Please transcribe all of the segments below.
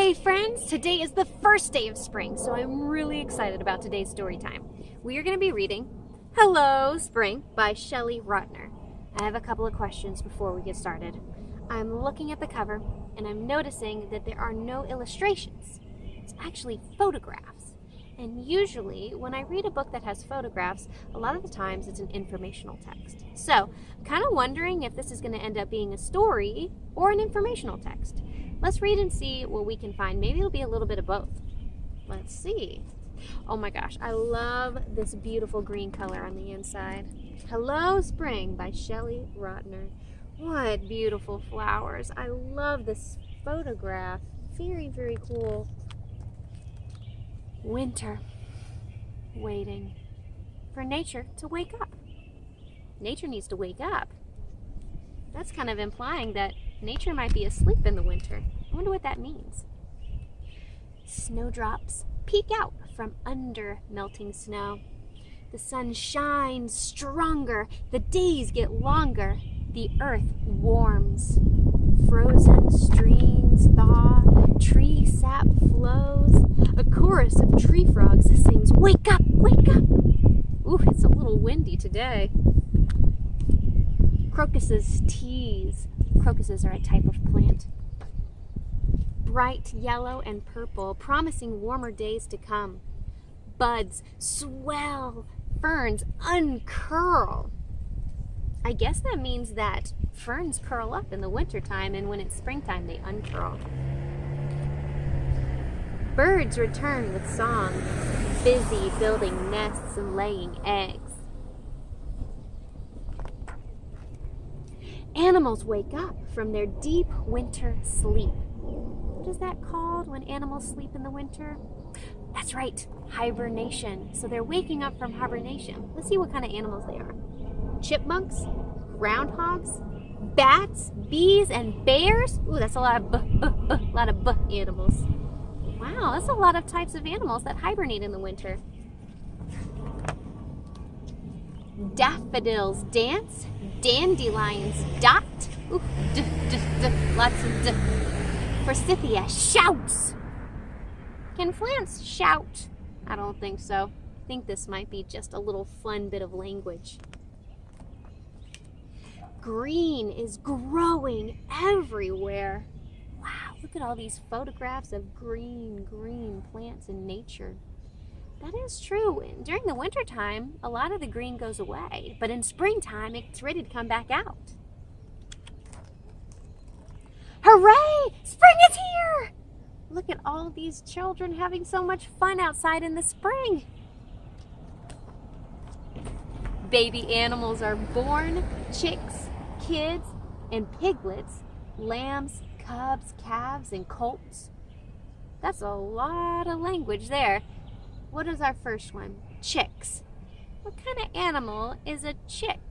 Hey friends, today is the first day of spring, so I'm really excited about today's story time. We are going to be reading Hello Spring by Shelley Rotner. I have a couple of questions before we get started. I'm looking at the cover and I'm noticing that there are no illustrations. It's actually photographs. And usually when I read a book that has photographs, a lot of the times it's an informational text. So I'm kind of wondering if this is going to end up being a story or an informational text. Let's read and see what we can find. Maybe it'll be a little bit of both. Let's see. Oh my gosh, I love this beautiful green color on the inside. Hello Spring by Shelley Rotner. What beautiful flowers. I love this photograph. Very, very cool. Winter. Waiting for nature to wake up. Nature needs to wake up. That's kind of implying that nature might be asleep in the winter. I wonder what that means. Snowdrops peek out from under melting snow. The sun shines stronger. The days get longer. The earth warms. Frozen streams thaw. Tree sap flows. A chorus of tree frogs sings, "Wake up, wake up!" Ooh, it's a little windy today. Crocuses tease. Crocuses are a type of plant. Bright yellow and purple, promising warmer days to come. Buds swell, ferns uncurl. I guess that means that ferns curl up in the wintertime, and when it's springtime, they uncurl. Birds return with song, busy building nests and laying eggs. Animals wake up from their deep winter sleep. What is that called when animals sleep in the winter? That's right, hibernation. So they're waking up from hibernation. Let's see what kind of animals they are. Chipmunks, groundhogs, bats, bees, and bears. Ooh, that's a lot of animals. Wow, that's a lot of types of animals that hibernate in the winter. Daffodils dance, dandelions dot. Ooh, lots of Forsythia shouts. Can plants shout? I don't think so. I think this might be just a little fun bit of language. Green is growing everywhere. Wow, look at all these photographs of green plants in nature. That is true. During the wintertime, a lot of the green goes away, but in springtime, it's ready to come back out. Hooray! Spring is here! Look at all these children having so much fun outside in the spring. Baby animals are born, chicks, kids, and piglets, lambs, cubs, calves, and colts. That's a lot of language there. What is our first one? Chicks. What kind of animal is a chick?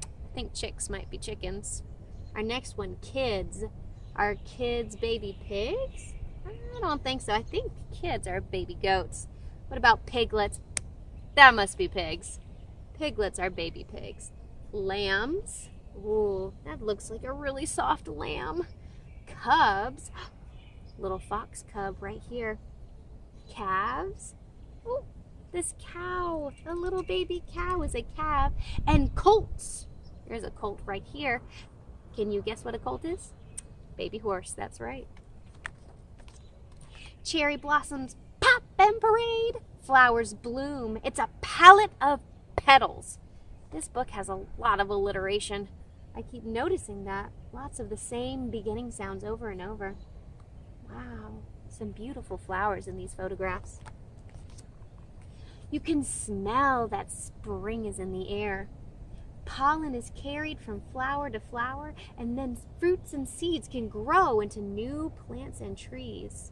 I think chicks might be chickens. Our next one, kids. Are kids baby pigs? I don't think so. I think kids are baby goats. What about piglets? That must be pigs. Piglets are baby pigs. Lambs. Ooh, that looks like a really soft lamb. Cubs. Little fox cub right here. Calves. Oh, this cow, a little baby cow is a calf. And colts. There's a colt right here. Can you guess what a colt is? Baby horse, that's right. Cherry blossoms pop and parade. Flowers bloom. It's a palette of petals. This book has a lot of alliteration. I keep noticing that. Lots of the same beginning sounds over and over. Wow. Some beautiful flowers in these photographs. You can smell that spring is in the air. Pollen is carried from flower to flower, and then fruits and seeds can grow into new plants and trees.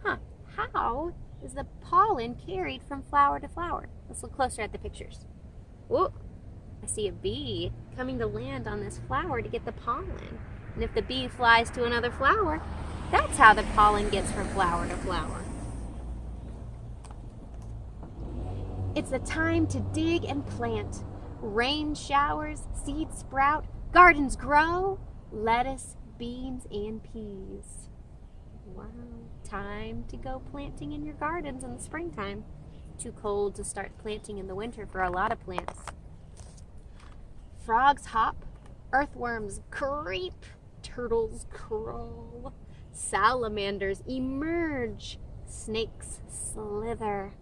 How is the pollen carried from flower to flower? Let's look closer at the pictures. Whoa, I see a bee coming to land on this flower to get the pollen. And if the bee flies to another flower, that's how the pollen gets from flower to flower. It's a time to dig and plant. Rain showers, seeds sprout, gardens grow, lettuce, beans, and peas. Wow. Time to go planting in your gardens in the springtime. Too cold to start planting in the winter for a lot of plants. Frogs hop, earthworms creep, turtles crawl, salamanders emerge, snakes slither.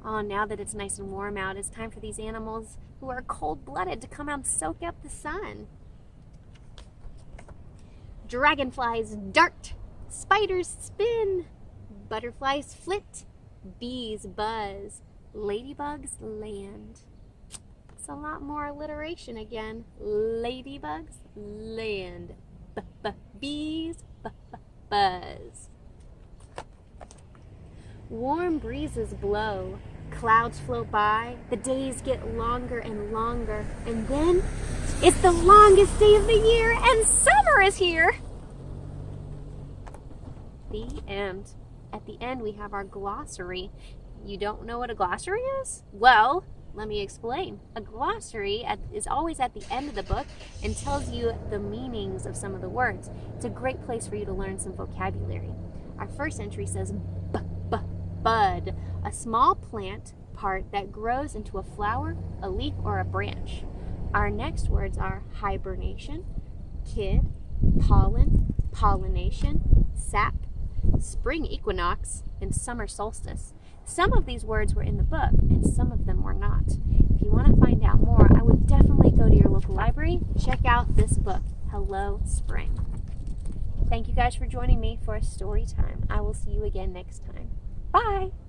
Oh, now that it's nice and warm out, it's time for these animals who are cold-blooded to come out and soak up the sun. Dragonflies dart, spiders spin, butterflies flit, bees buzz, ladybugs land. It's a lot more alliteration again. Ladybugs land, bees buzz. Warm breezes blow, clouds float by, the days get longer and longer, and then it's the longest day of the year and summer is here. The end. At the end we have our glossary. You don't know what a glossary is? Well, let me explain. A glossary is always at the end of the book and tells you the meanings of some of the words. It's a great place for you to learn some vocabulary. Our first entry says bud, a small plant part that grows into a flower, a leaf, or a branch. Our next words are hibernation, kid, pollen, pollination, sap, spring equinox, and summer solstice. Some of these words were in the book and some of them were not. If you want to find out more, I would definitely go to your local library, check out this book, Hello Spring. Thank you guys for joining me for a story time. I will see you again next time. Bye!